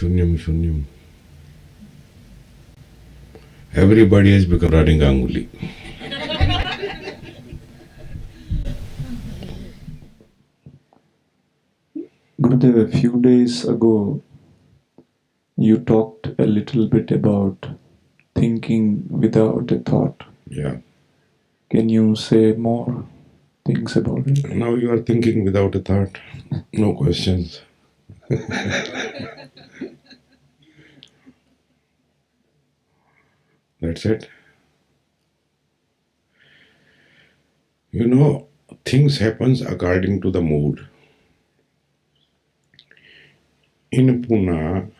Shunyam, shunyam. Everybody has become running Anguli. Gurudev, a few days ago, you talked a little bit about thinking without a thought. Yeah. Can you say more things about it? Now you are thinking without a thought. No questions. That's it. You know, things happens according to the mood. In Pune,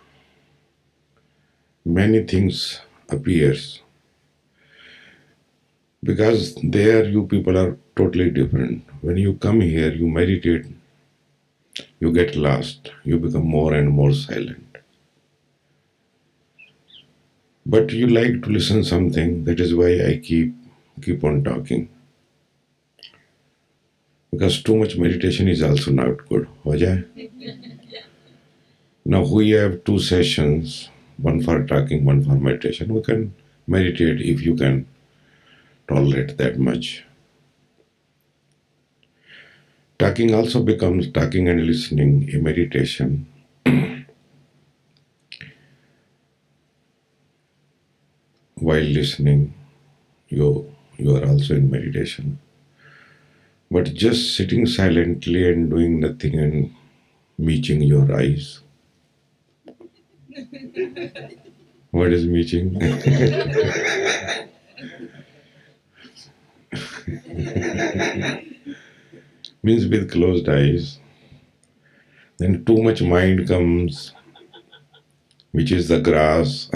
many things appears because there you people are totally different. When you come here, you meditate, you get lost, you become more and more silent. But you like to listen something. That is why I keep on talking. Because too much meditation is also not good. हो जाए? Now we have two sessions, one for talking, one for meditation. We can meditate if you can tolerate that much. Talking also becomes talking and listening a meditation. While listening, you are also in meditation. But just sitting silently and doing nothing and meeting your eyes. What is meeting? Means with closed eyes. Then too much mind comes, which is the grass.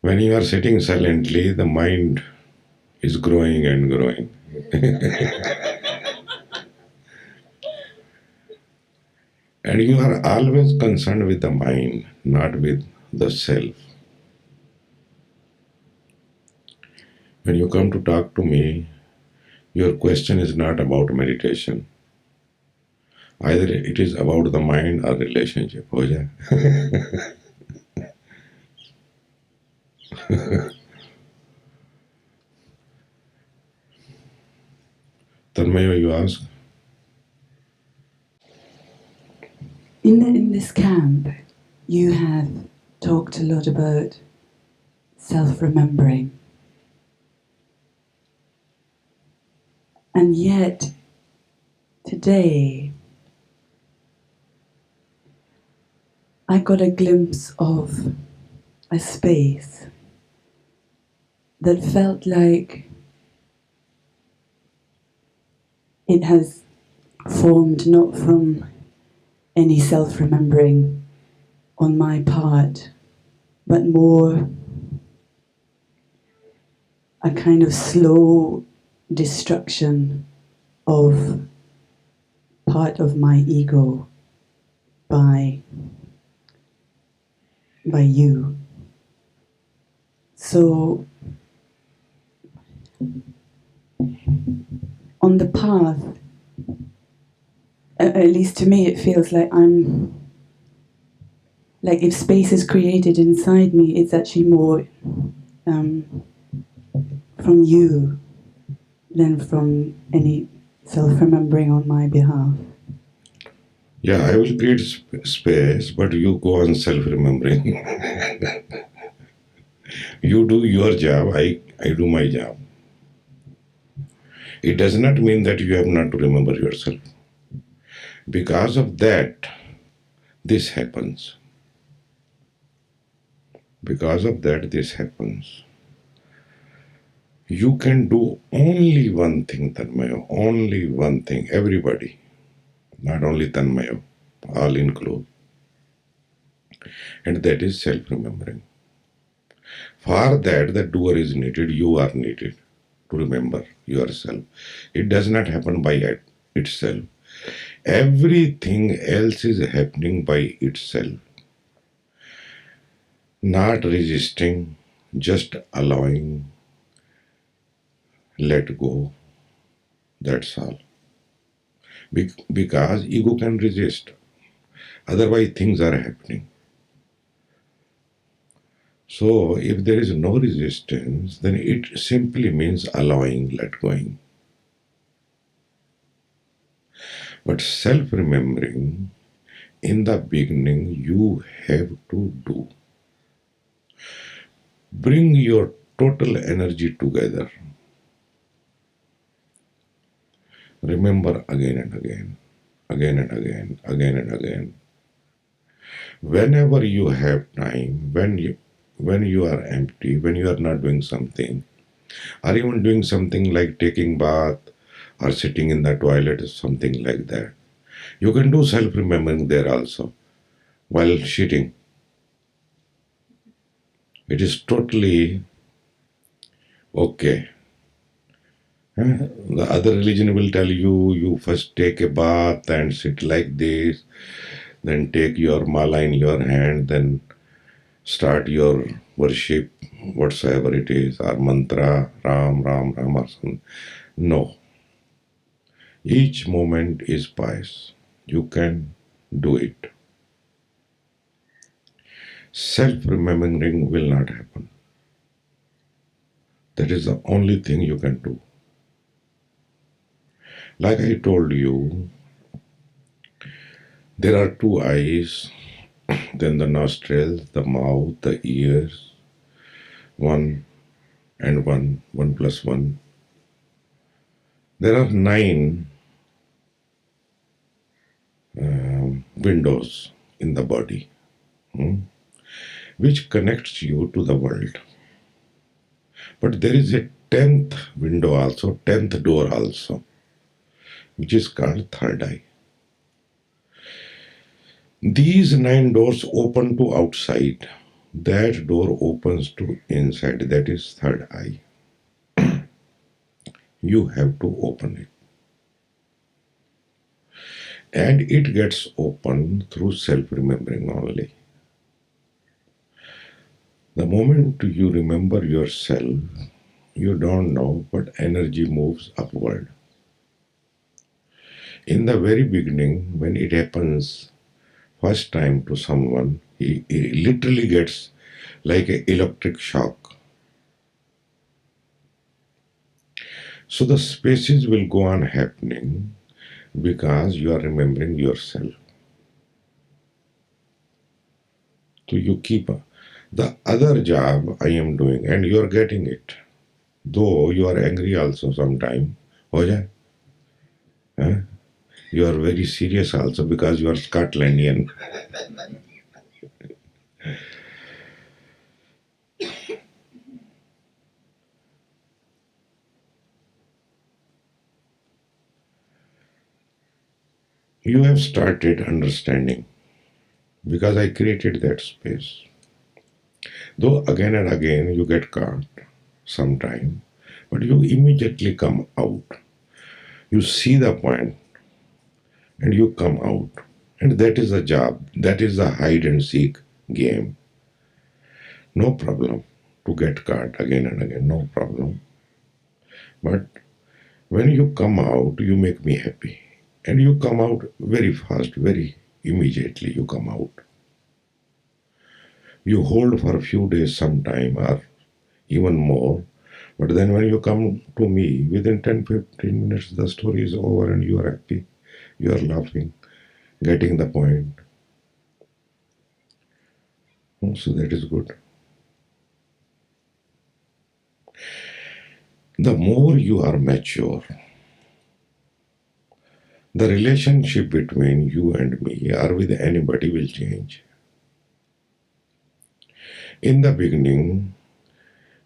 When you are sitting silently, the mind is growing and growing. And you are always concerned with the mind, not with the self. When you come to talk to me, your question is not about meditation. Either it is about the mind or relationship. हो जाए. Tanmay, you ask? In this camp, you have talked a lot about self-remembering. And yet, today, I got a glimpse of a space that felt like it has formed not from any self-remembering on my part, but more a kind of slow destruction of part of my ego by you. So on the path, at least to me, it feels like I'm like if space is created inside me, it's actually more from you than from any self-remembering on my behalf. Yeah, I will create space, but you go on self-remembering. You do your job, I do my job. It does not mean that you have not to remember yourself. Because of that, this happens. Because of that, this happens. You can do only one thing, Tanmayo, only one thing, everybody, not only Tanmayo, all include. And that is self-remembering. For that, the doer is needed, you are needed to remember yourself. It does not happen by itself. Everything else is happening by itself. Not resisting, just allowing, let go. That's all. Because ego can resist. Otherwise, things are happening. So, if there is no resistance, then it simply means allowing, let going. But self remembering, in the beginning, you have to do. Bring your total energy together. Remember again and again, again and again, again and again. Whenever you have time, when you are empty, when you are not doing something, or even doing something like taking bath or sitting in the toilet or something like that. You can do self remembering there also while shitting. It is totally okay. The other religion will tell you you first take a bath and sit like this, then take your mala in your hand, then start your worship, whatsoever it is, or mantra, Ram, Ram, Ram, or something. No. Each moment is pious. You can do it. Self remembering will not happen. That is the only thing you can do. Like I told you, there are two eyes, then the nostrils, the mouth, the ears, one and one, one plus one. There are nine windows in the body, which connects you to the world. But there is a tenth window also, tenth door also, which is called third eye. These nine doors open to outside. That door opens to inside. That is third eye. You have to open it. And it gets opened through self-remembering only. The moment you remember yourself, you don't know, but energy moves upward. In the very beginning, when it happens first time to someone, he literally gets like an electric shock. So the spaces will go on happening because you are remembering yourself. So you keep the other job I am doing and you are getting it. Though you are angry also sometime. Oh yeah. Huh? You are very serious also because you are Scotlandian. You have started understanding because I created that space. Though again and again you get caught sometime, but you immediately come out. You see the point and you come out. And that is a job. That is a hide and seek game. No problem to get caught again and again. No problem. But when you come out, you make me happy. And you come out very fast, very immediately you come out. You hold for a few days sometime or even more. But then when you come to me, within 10-15 minutes, the story is over and you are happy. You are laughing, getting the point. So that is good. The more you are mature, the relationship between you and me or with anybody will change. In the beginning,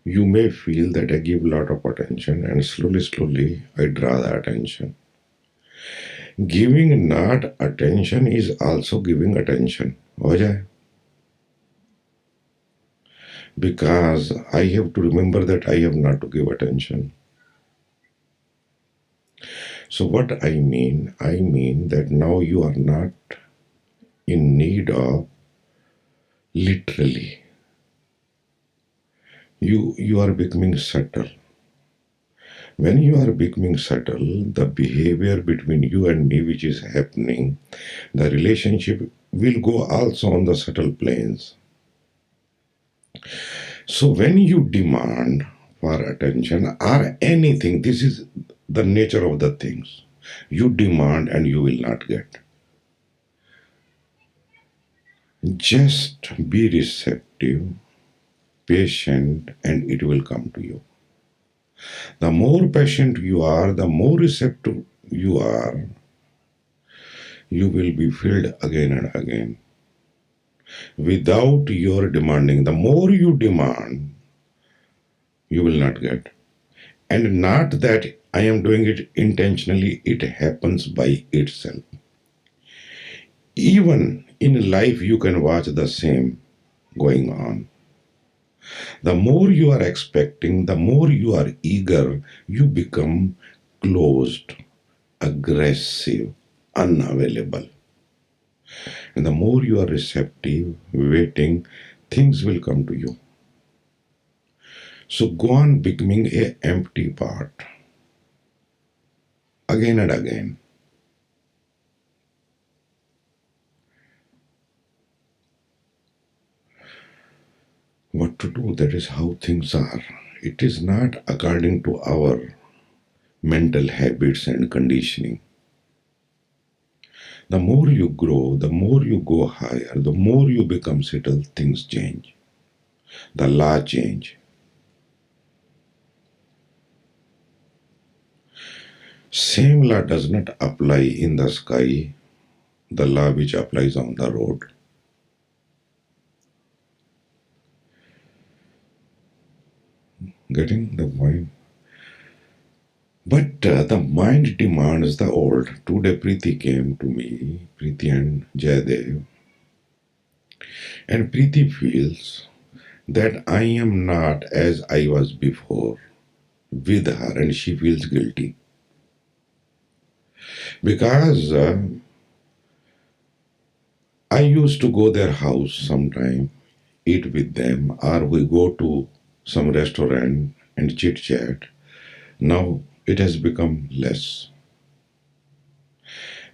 you may feel that I give a lot of attention and slowly I draw the attention. Giving not attention is also giving attention. हो जाए? Because I have to remember that I have not to give attention. So what I mean that now you are not in need of literally. You are becoming subtle. When you are becoming subtle, the behavior between you and me which is happening, the relationship will go also on the subtle planes. So when you demand for attention or anything, this is the nature of the things. You demand and you will not get. Just be receptive, patient, and it will come to you. The more patient you are, the more receptive you are, you will be filled again and again. Without your demanding, the more you demand, you will not get. And not that I am doing it intentionally, it happens by itself. Even in life, you can watch the same going on. The more you are expecting, the more you are eager, you become closed, aggressive, unavailable. And the more you are receptive, waiting, things will come to you. So go on becoming a empty part again and again. What to do? That is how things are. It is not according to our mental habits and conditioning. The more you grow, the more you go higher, the more you become settled, things change. The law change. Same law does not apply in the sky, the law which applies on the road. Getting the point? But the mind demands the old. Today Preeti came to me, Preeti and Jayadev, and Preeti feels that I am not as I was before with her, and she feels guilty. Because I used to go their house sometime, eat with them, or we go to some restaurant and chit chat. Now it has become less.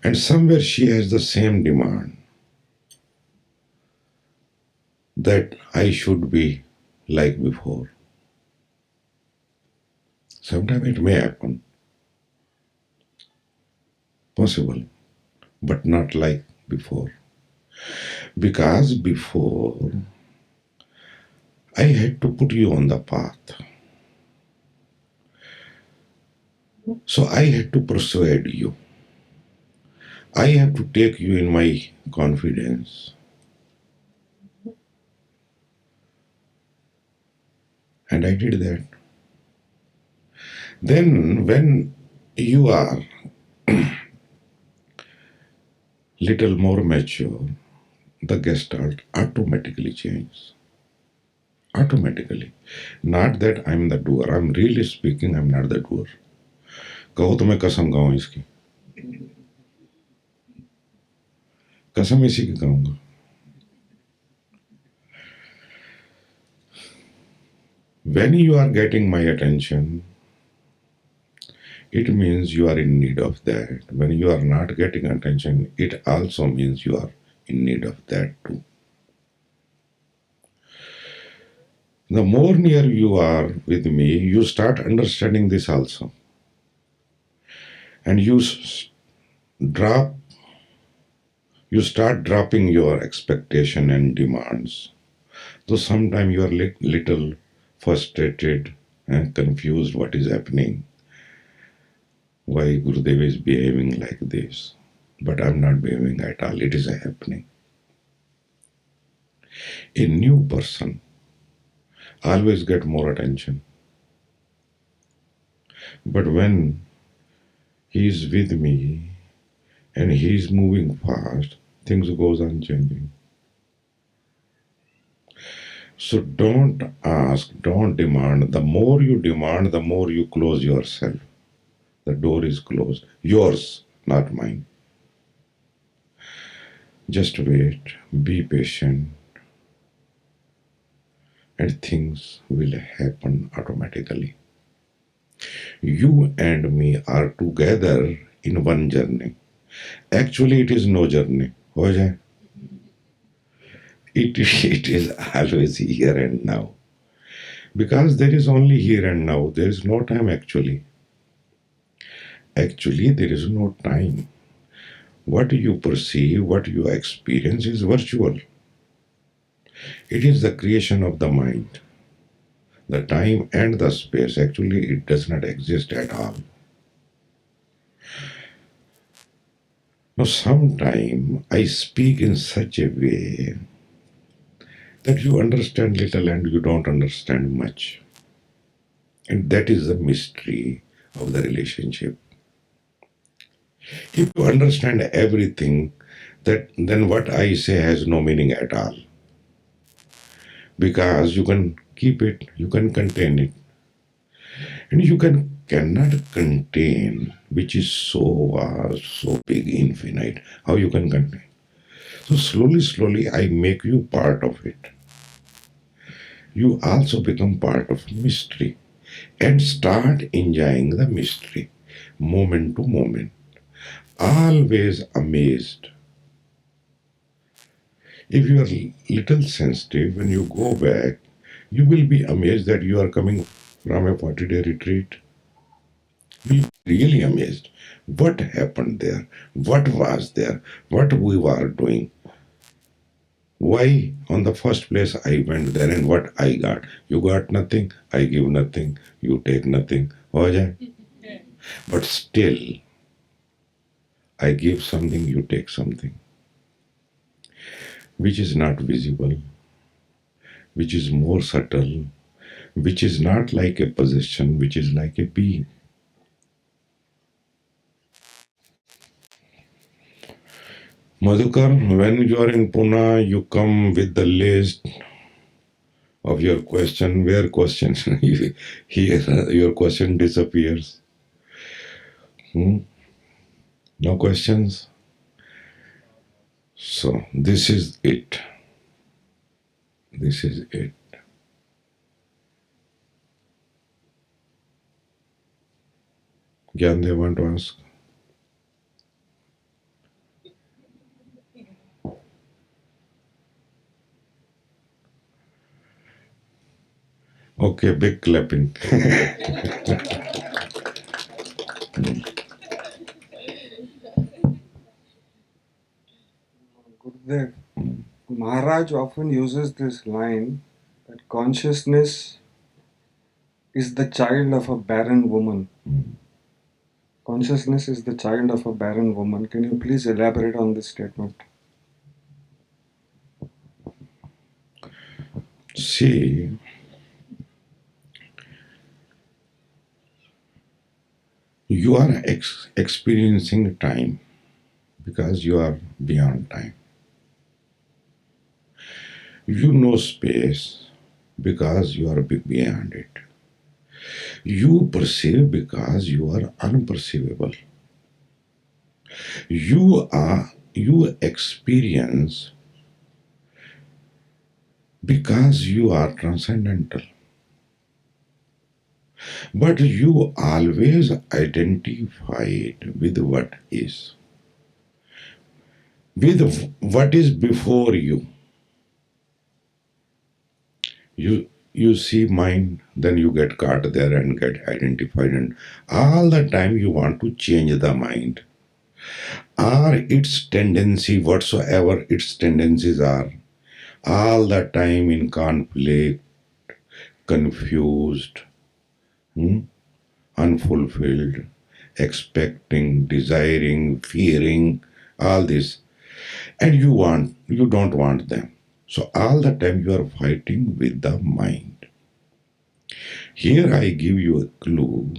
And somewhere she has the same demand that I should be like before. Sometimes it may happen, possible, but not like before. Because before I had to put you on the path. So I had to persuade you. I have to take you in my confidence. And I did that. Then when you are little more mature, the gestalt automatically changes. Automatically. Not that I'm the doer. I'm really speaking, I'm not the doer. कहो तो मैं कसम खाऊं इसकी कसम इसी की खाऊंगा when you are getting my attention it means you are in need of that. When you are not getting attention, it also means you are in need of that too. The more near you are with me, you start understanding this also. And drop, you start dropping your expectation and demands. Though sometimes you are little frustrated and confused what is happening. Why Gurudev is behaving like this. But I'm not behaving at all. It is happening. A new person always get more attention. But when he is with me and he is moving fast, things goes on changing. So don't ask, don't demand. The more you demand, the more you close yourself. The door is closed. Yours, not mine. Just wait, be patient, and things will happen automatically. You and me are together in one journey. Actually, it is no journey. हो जाए it is always here and now. Because there is only here and now. There is no time actually. Actually, there is no time. What you perceive, what you experience is virtual. It is the creation of the mind. The time and the space, actually, it does not exist at all. Now, sometime I speak in such a way that you understand little and you don't understand much. And that is the mystery of the relationship. If you understand everything, that then what I say has no meaning at all. Because you can keep it, you can contain it. And you cannot contain which is so vast, so big, infinite. How you can contain? So slowly, I make you part of it. You also become part of mystery and start enjoying the mystery, moment to moment. Always amazed. If you are little sensitive, when you go back, you will be amazed that you are coming from a 40-day retreat. Be really amazed. What happened there? What was there? What we were doing? Why, on the first place, I went there and what I got? You got nothing, I give nothing, you take nothing. हो जाए? But still, I give something, you take something, which is not visible, which is more subtle, which is not like a possession, which is like a being. Madhukar, when you are in Pune, you come with the list of your question. Where question? Here, your question disappears. No questions? So, this is it. This is it. Gyan, they want to ask? Okay, big clapping. Gurudev, Maharaj often uses this line that consciousness is the child of a barren woman. Consciousness is the child of a barren woman. Can you please elaborate on this statement? See, you are experiencing time because you are beyond time. You know space because you are beyond it. You perceive because you are unperceivable. You experience because you are transcendental. But you always identify it with what is. With what is before you. You see mind, then you get caught there and get identified, and all the time you want to change the mind or its tendency, whatsoever its tendencies are, all the time in conflict, confused, unfulfilled, expecting, desiring, fearing, all this, and you don't want them. So all the time you are fighting with the mind. Here I give you a clue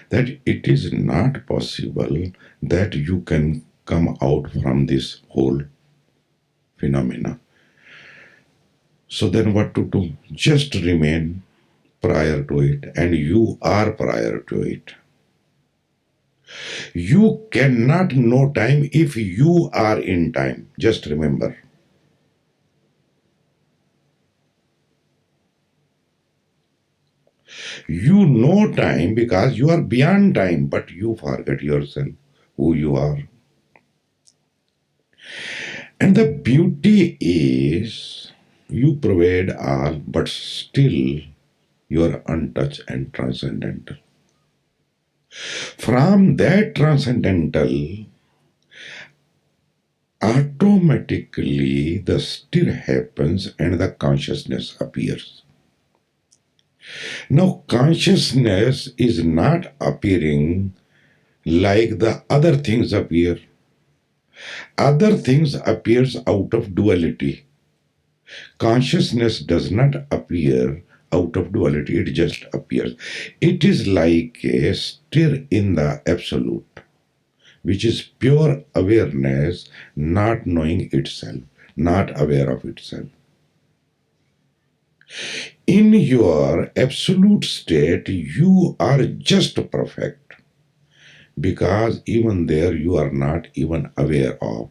that it is not possible that you can come out from this whole phenomena. So then what to do? Just remain prior to it, and you are prior to it. You cannot know time if you are in time. Just remember. You know time because you are beyond time, but you forget yourself, who you are. And the beauty is You provide all, but still you are untouched and transcendental. From that transcendental, automatically the stir happens and the consciousness appears. Now, consciousness is not appearing like the other things appear. Other things appears out of duality. Consciousness does not appear out of duality, it just appears. It is like a stir in the absolute, which is pure awareness, not knowing itself, not aware of itself. In your absolute state, you are just perfect because even there you are not even aware of.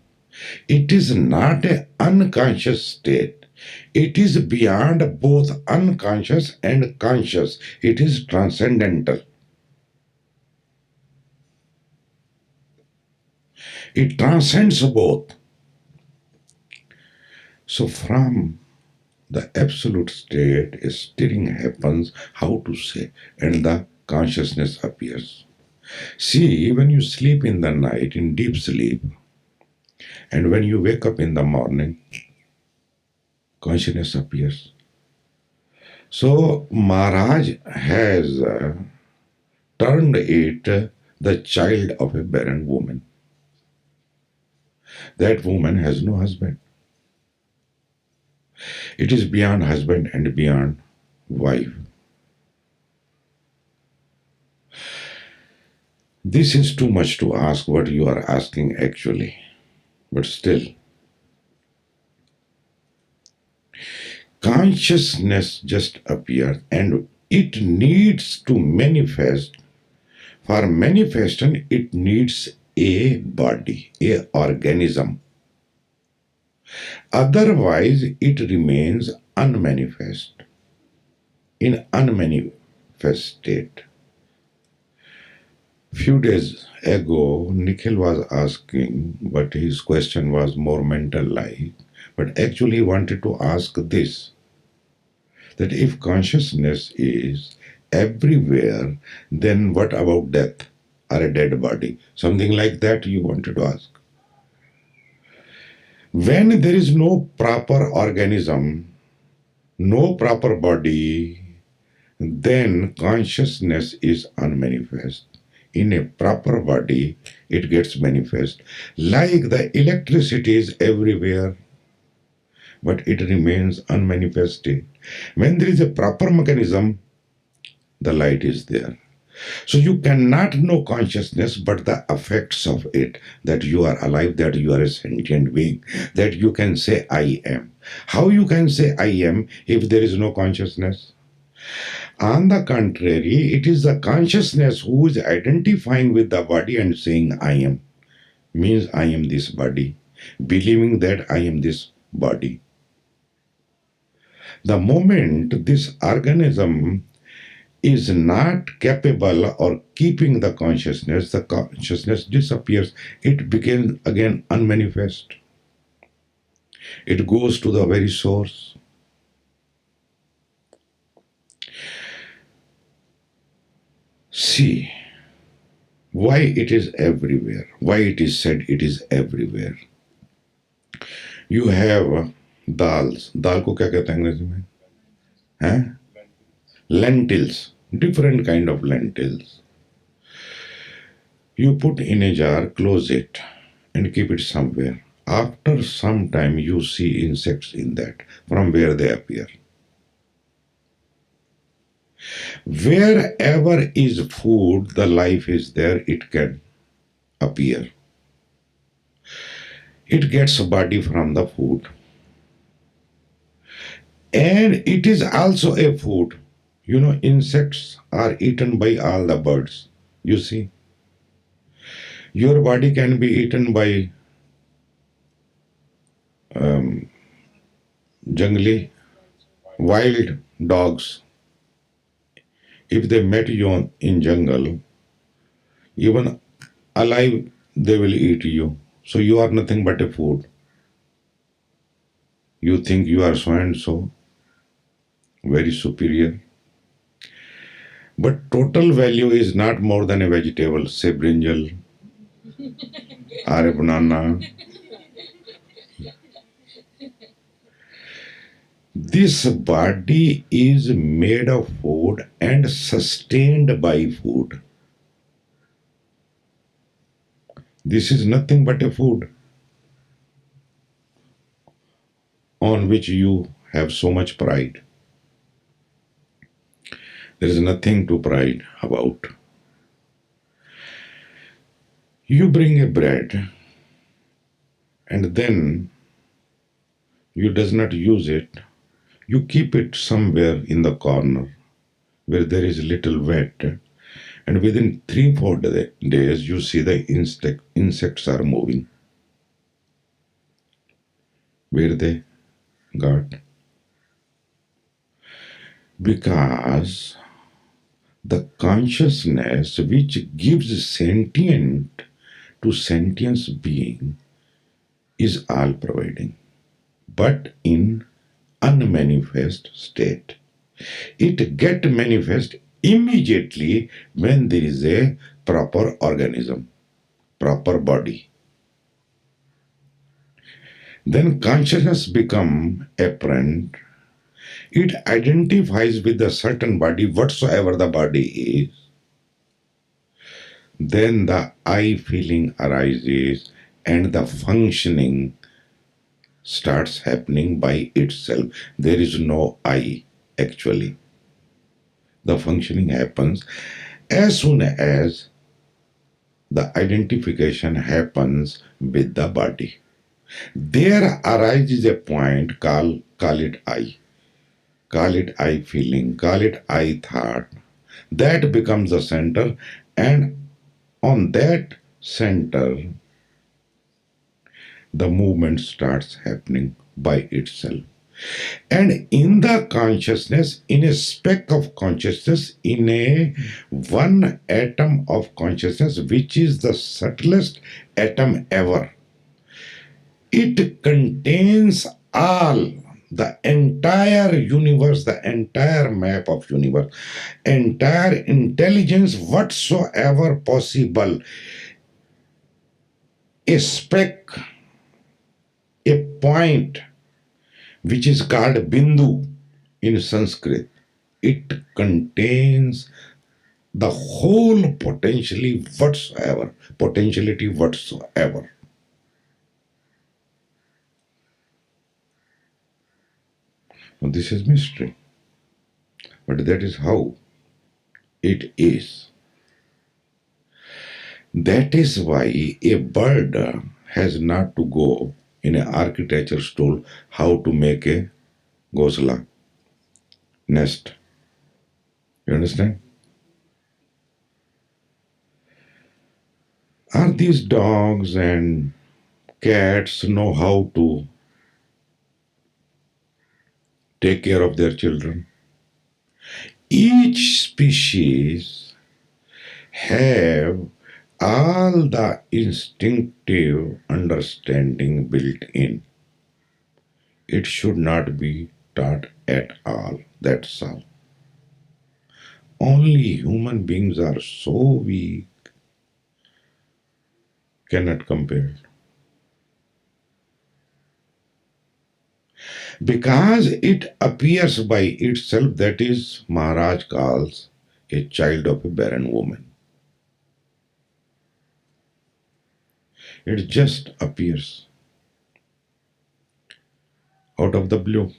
It is not an unconscious state. It is beyond both unconscious and conscious. It is transcendental. It transcends both. So from the absolute state, a stirring happens, how to say, and the consciousness appears. See, when you sleep in the night, in deep sleep, and when you wake up in the morning, consciousness appears. So Maharaj has turned it the child of a barren woman. That woman has no husband. It is beyond husband and beyond wife. This is too much to ask what you are asking actually, but still. Consciousness just appears and it needs to manifest. For manifestation, it needs a body, a organism. Otherwise, it remains unmanifest, in unmanifest state. Few days ago, Nikhil was asking, but his question was more mental-like, but actually he wanted to ask this, that if consciousness is everywhere, then what about death or a dead body? Something like that you wanted to ask. When there is no proper organism, no proper body, then consciousness is unmanifest. In a proper body, it gets manifest. Like the electricity is everywhere, but it remains unmanifested. When there is a proper mechanism, the light is there. So you cannot know consciousness but the effects of it, that you are alive, that you are a sentient being, that you can say I am. How you can say I am if there is no consciousness? On the contrary, it is the consciousness who is identifying with the body and saying I am, means I am this body, believing that I am this body. The moment this organism is not capable or keeping the consciousness disappears. It becomes again unmanifest. It goes to the very source. See why it is everywhere, why it is said it is everywhere. You have dals. Dal को क्या कहते हैं अंग्रेजी में? हैं? Lentils. Different kind of lentils. You put in a jar, close it, and keep it somewhere. After some time, you see insects in that, from where they appear. Wherever is food, the life is there, it can appear. It gets body from the food. And it is also a food. You know, insects are eaten by all the birds. You see? Your body can be eaten by jungly, wild dogs. If they met you in jungle, even alive, they will eat you. So you are nothing but a food. You think you are so and so, very superior. But total value is not more than a vegetable, say brinjal or a banana. This body is made of food and sustained by food. This is nothing but a food on which you have so much pride. There is nothing to pride about. You bring a bread and then you does not use it. You keep it somewhere in the corner where there is little wet, and within 3 4 days you see the insects are moving. Where they got? Because the consciousness which gives sentient to sentience being is all providing, but in unmanifest state. It get manifest immediately when there is a proper organism, proper body. Then consciousness become apparent. It identifies with the certain body, whatsoever the body is. Then the I feeling arises and the functioning starts happening by itself. There is no I actually. The functioning happens as soon as the identification happens with the body. There arises a point, call it I. Call it I feeling, call it I thought. That becomes the center, and on that center, the movement starts happening by itself. And in the consciousness, in a speck of consciousness, in a one atom of consciousness, which is the subtlest atom ever, it contains all, the entire universe, the entire map of universe, entire intelligence whatsoever possible. A speck, a point, which is called bindu in Sanskrit. It contains the whole potentiality whatsoever. Now, this is mystery, but that is how it is. That is why a bird has not to go in an architecture school how to make a ghosla nest. You understand? Are these dogs and cats know how to take care of their children? Each species have all the instinctive understanding built in. It should not be taught at all. That's all. Only human beings are so weak, cannot compare. Because it appears by itself, that is, Maharaj calls a child of a barren woman. It just appears out of the blue.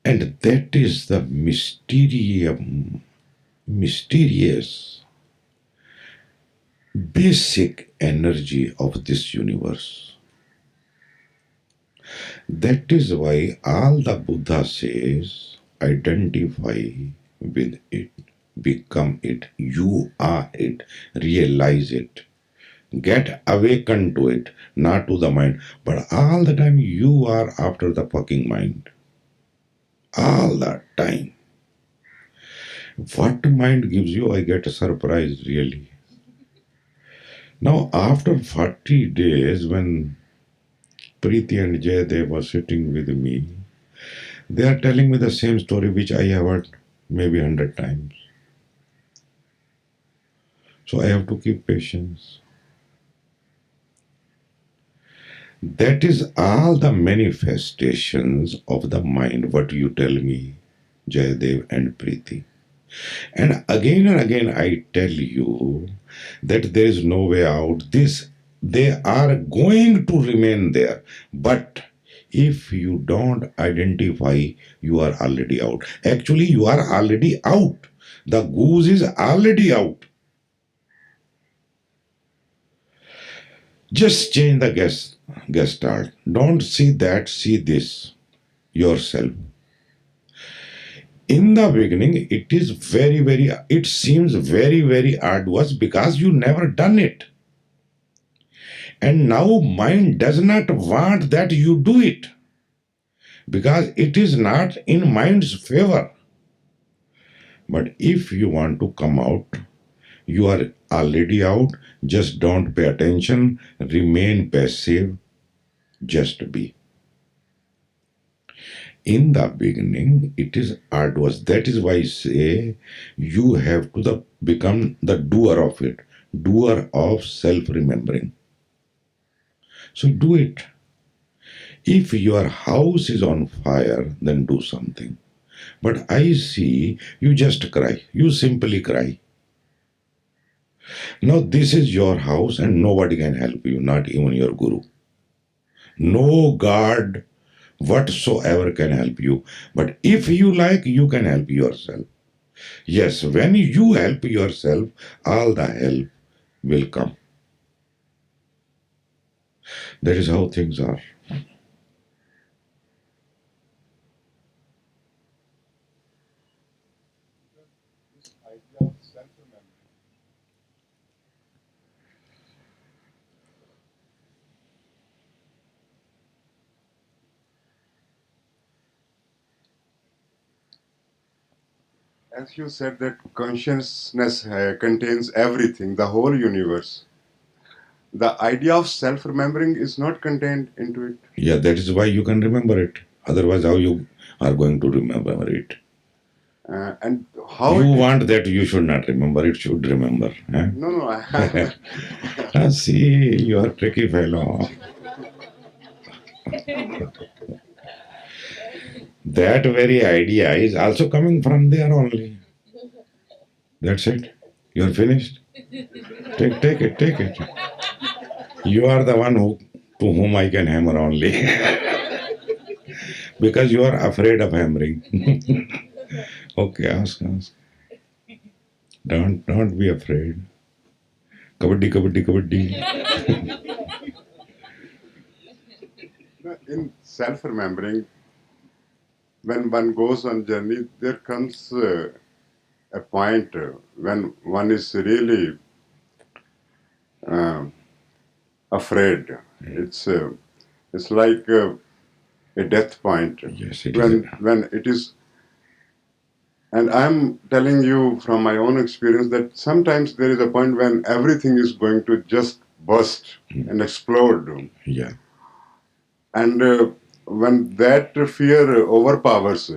And that is the mysterious, basic energy of this universe. That is why all the Buddha says, identify with it, become it, you are it, realize it. Get awakened to it, not to the mind. But all the time you are after the fucking mind. All the time. What mind gives you, I get surprised really. Now, after 40 days, when Preeti and Jay they were sitting with me, they are telling me the same story which I have heard maybe 100 times. So I have to keep patience. That is all the manifestations of the mind, what you tell me, Jayadev and Preeti. And again, I tell you that there is no way out. They are going to remain there. But if you don't identify, you are already out. Actually, you are already out. The goose is already out. Just change the guest start. Don't see that, see this yourself. In the beginning, it seems very arduous because you never done it. And now mind does not want that you do it because it is not in mind's favor. But if you want to come out, you are already out. Just don't pay attention, remain passive, just be. In the beginning, it is arduous. That is why I say you have to become the doer of it, doer of self remembering. So do it. If your house is on fire, then do something. But I see you just cry. You simply cry. Now, this is your house and nobody can help you, not even your guru. No God whatsoever can help you. But if you like, you can help yourself. Yes, when you help yourself, all the help will come. That is how things are. As you said, that consciousness contains everything, the whole universe. The idea of self-remembering is not contained into it. Yeah, that is why you can remember it. Otherwise, how you are going to remember it? And how You it, want that you should not remember, it should remember. Eh? no, See, you are tricky fellow. That very idea is also coming from there only. That's it. You're finished. Take it, take it. You are the one to whom I can hammer only. Because you are afraid of hammering. Okay, ask. Don't be afraid. Kabaddi, kabaddi, kabaddi. in self-remembering, when one goes on journey, there comes a point when one is really uh, afraid. It's like a death point. Yes, it is. When it is, and I'm telling you from my own experience that sometimes there is a point when everything is going to just burst and explode. Yeah. And when that fear overpowers,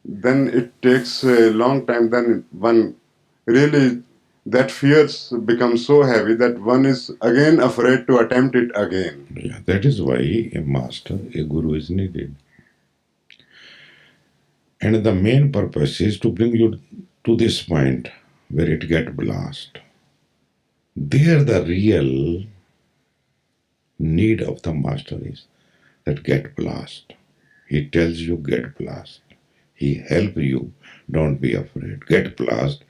then it takes a long time. Then one really, that fears become so heavy that one is again afraid to attempt it again. Yeah, that is why a master, a guru is needed. And the main purpose is to bring you to this point where it get blast. There the real need of the master is that get blast. He tells you get blast. He help you. Don't be afraid. Get blast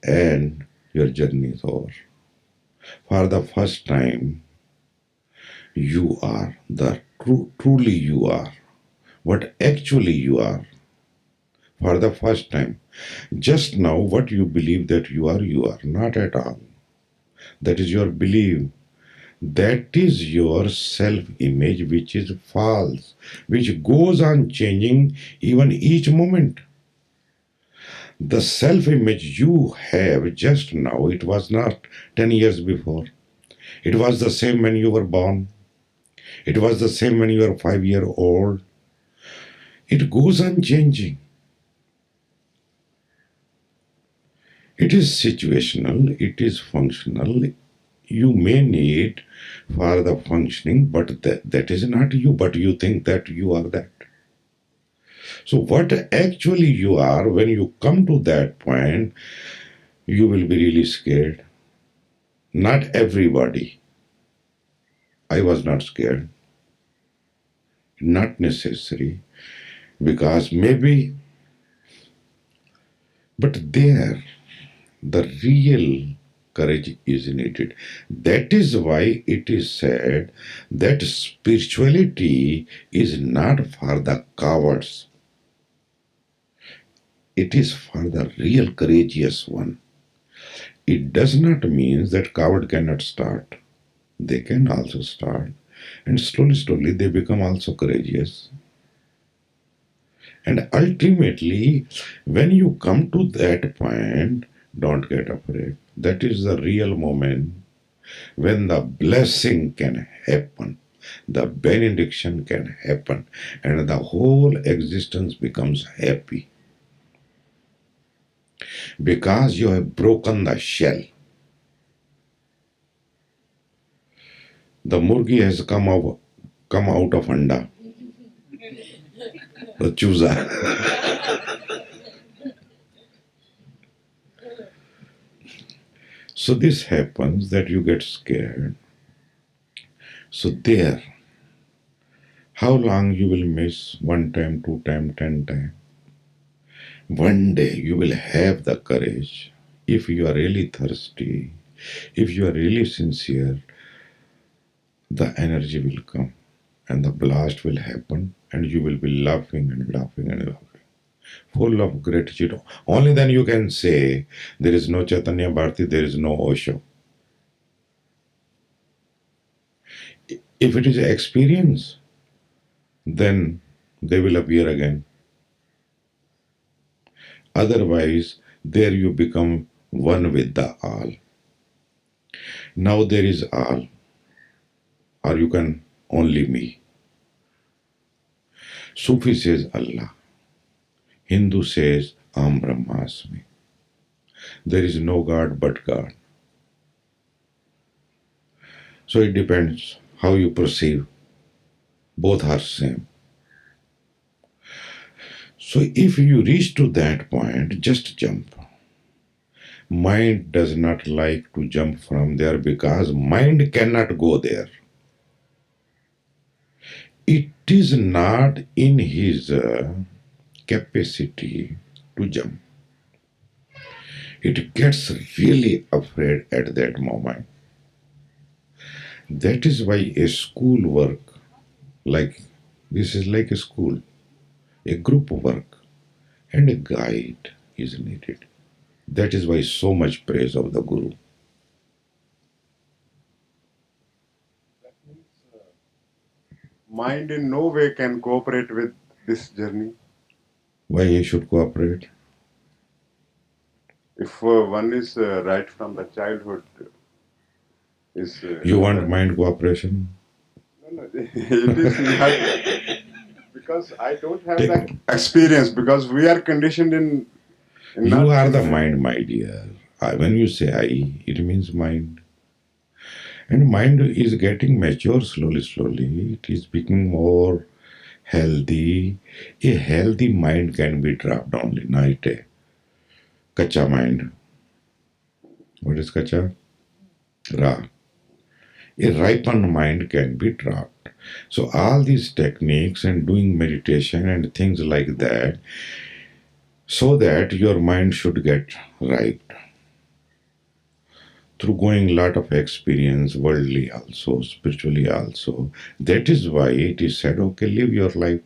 and your journey is over. For the first time, you are truly you are what actually you are. For the first time. Just now, what you believe that you are not at all. That is your belief. That is your self image, which is false, which goes on changing even each moment. The self image you have just now, it was not 10 years before. It was the same when you were born. It was the same when you were 5 years old. It goes on changing. It is situational, it is functional. You may need for the functioning, but that is not you, but you think that you are that. So, what actually you are, when you come to that point, you will be really scared. Not everybody. I was not scared. Not necessary. Because maybe, but there, the real courage is needed. That is why it is said that spirituality is not for the cowards, it is for the real courageous one. It does not mean that coward cannot start. They can also start, and slowly, slowly they become also courageous. And ultimately, when you come to that point, don't get afraid. That is the real moment when the blessing can happen, the benediction can happen, and the whole existence becomes happy because you have broken the shell. The murgi has come out of anda, the choosa. So this happens that you get scared. So there, how long you will miss? One time, two time, 10 times. One day you will have the courage. If you are really thirsty, if you are really sincere, the energy will come and the blast will happen and you will be laughing and laughing and laughing, full of gratitude. Only then you can say, there is no Chaitanya Bharati, there is no Osho. If it is experience, then they will appear again. Otherwise, there you become one with the all. Now there is all, or you can only me. Sufi says Allah. Hindu says Am Brahmasmi. There is no God but God. So it depends how you perceive. Both are same. So if you reach to that point, just jump. Mind does not like to jump from there because mind cannot go there. It is not in his capacity to jump. It gets really afraid at that moment. That is why a school work, like this is like a school, a group work, and a guide is needed. That is why so much praise of the Guru. Mind in no way can cooperate with this journey. Why he should cooperate? If one is right from the childhood, is You want mind cooperation? no, it is not because I don't have Take, that experience because we are conditioned in you not are the mind, my dear. When you say I, it means mind. And mind is getting mature slowly, slowly. It is becoming more healthy. A healthy mind can be dropped only, not a kacha mind. What is kacha? Ra. A ripened mind can be dropped. So all these techniques and doing meditation and things like that, so that your mind should get ripe through going lot of experience, worldly also, spiritually also. That is why it is said, okay, live your life,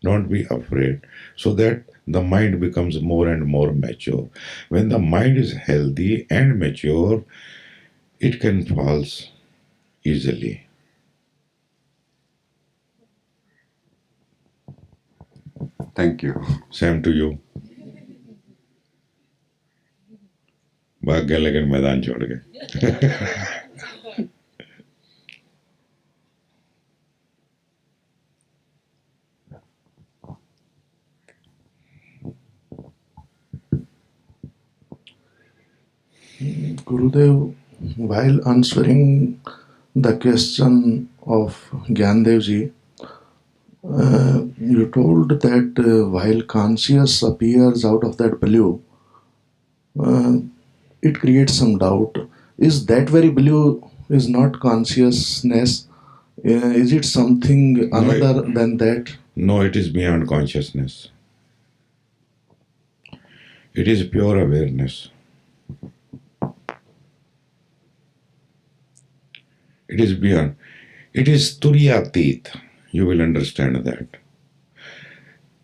don't be afraid, so that the mind becomes more and more mature. When the mind is healthy and mature, it can fall easily. Thank you. Same to you. भाग गया लेकिन मैदान छोड़ के. Gurudev, while answering the question of Gyandevji, you told that while conscious appears out of that blue, uh, it creates some doubt. Is that very blue is not consciousness? Is it something No, another than that? No, it is beyond consciousness. It is pure awareness. It is beyond. It is Turiyatit. You will understand that.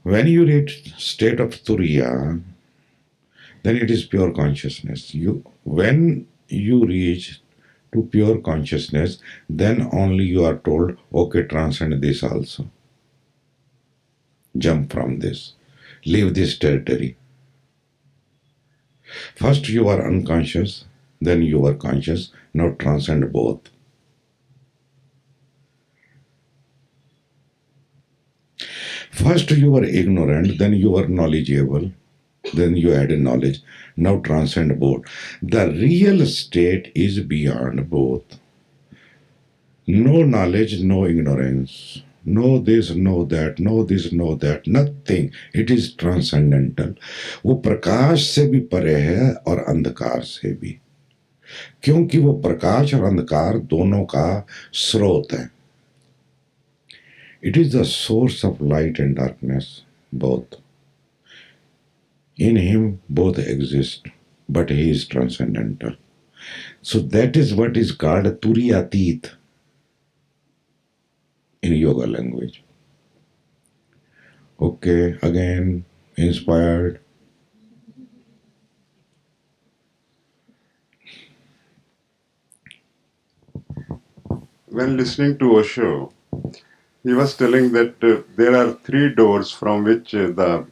When you reach state of Turiya, then it is pure consciousness. When you reach to pure consciousness, then only you are told, okay, transcend this also. Jump from this. Leave this territory. First you are unconscious, then you are conscious. Now transcend both. First you were ignorant, then you were knowledgeable, then you had knowledge. Now transcend both. The real state is beyond both. No knowledge, no ignorance. No this, no that, no this, no that, nothing. It is transcendental. वो प्रकाश से भी परे है और अंधकार से भी, क्योंकि वो प्रकाश और अंधकार दोनों का स्रोत है. It is the source of light and darkness, both. In him, both exist, but he is transcendental. So that is what is called Turiyatit in yoga language. Okay, again, inspired. When listening to Osho, he was telling that there are three doors from which the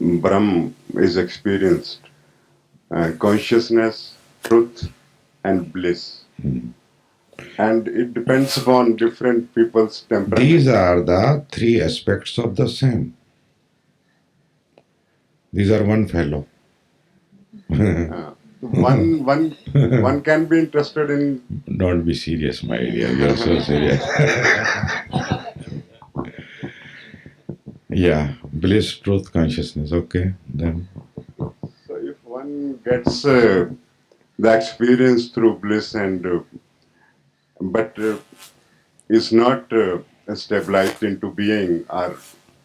Brahm is experienced: consciousness, truth, and bliss. And it depends upon different people's temperament. These are the three aspects of the same. These are one fellow. One can be interested in. Don't be serious, my dear. You are so serious. Yeah, bliss, truth, consciousness. Okay, then. So if one gets the experience through bliss but is not stabilized into being or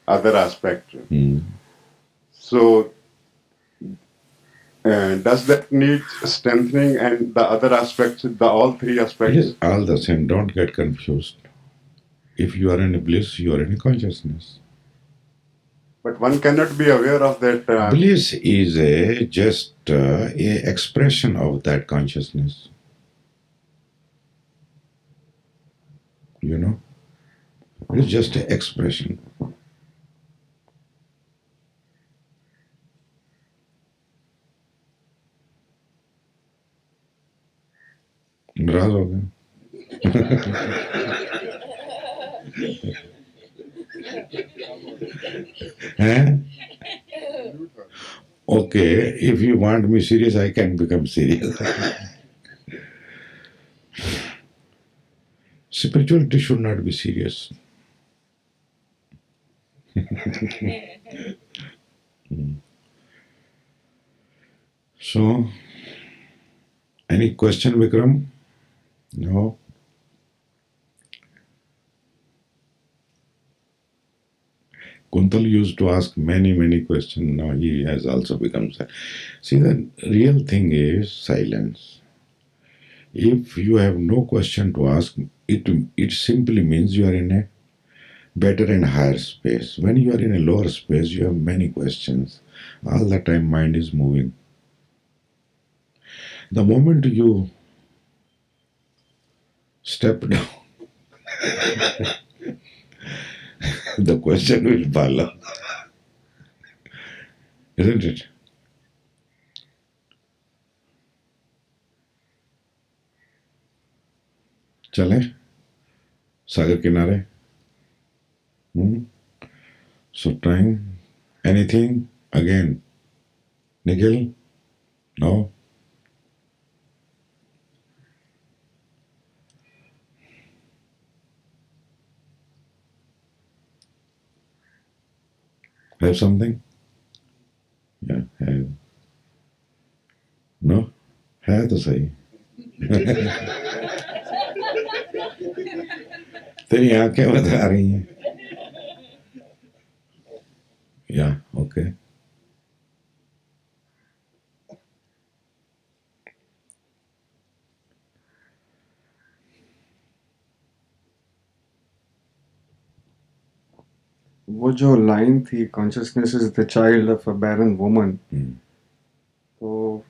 other aspect, so does that need strengthening and the other aspects, all three It aspects? is all the same. Don't get confused. If you are in bliss, you are in consciousness. But one cannot be aware of that. Bliss is just a expression of that consciousness. You know, it is just an expression. नाराज हो गए. हैं? Okay, if you want me serious, I can become serious. Spirituality should not be serious. So, any question, Vikram? No? Kuntal used to ask many questions. Now he has also become silent. See, the real thing is silence. If you have no question to ask, it simply means you are in a better and higher space. When you are in a lower space, you have many questions. All the time mind is moving. The moment you step down, the question will follow. Isn't it? चले सागर किनारे. So time, anything again? Nikhil? No? Have something? Yeah, have. No? है तो सही. तेरी आंखें बता रही हैं. Yeah, okay. वो जो लाइन थी, consciousness is the child of a barren woman, तो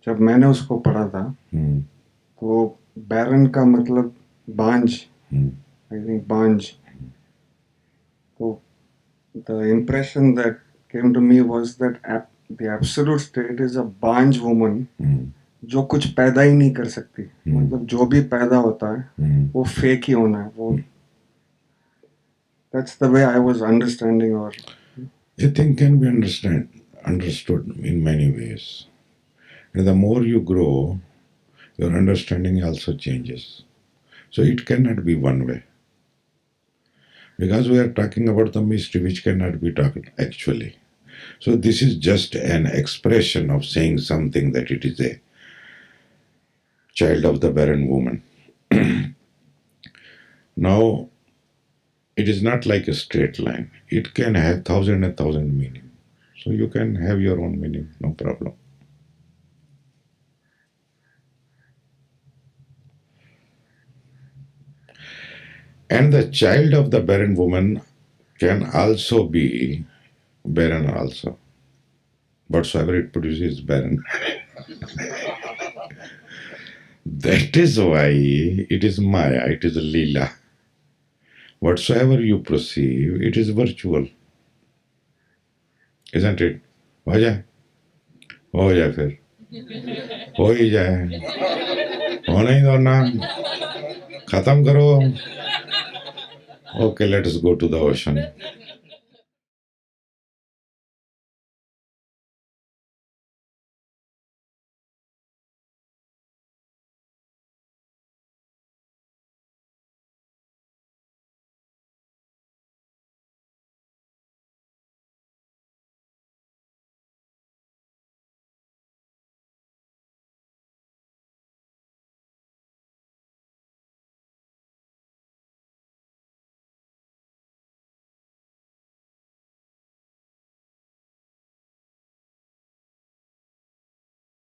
जब मैंने उसको पढ़ा था तो बैरन का मतलब बांझ, आई थिंक बांझ. तो the impression that came to me was that the absolute state is a बांझ woman जो कुछ पैदा ही नहीं कर सकती. मतलब जो भी पैदा होता है वो फेक ही होना है. वो that's the way I was understanding. Or A thing can be understood in many ways. And the more you grow, your understanding also changes. So it cannot be one way. Because we are talking about the mystery which cannot be talked actually. So this is just an expression of saying something that it is a child of the barren woman. Now, it is not like a straight line. It can have thousand and thousand meaning. So you can have your own meaning, no problem. And the child of the barren woman can also be barren also. Whatsoever it produces is barren. That is why it is Maya, it is Leela. Whatsoever you perceive, it is virtual. Isn't it? हो जाए हो जाए फिर हो ही जाए होने ही दो ना खत्म करो. Okay, let us go to the ocean.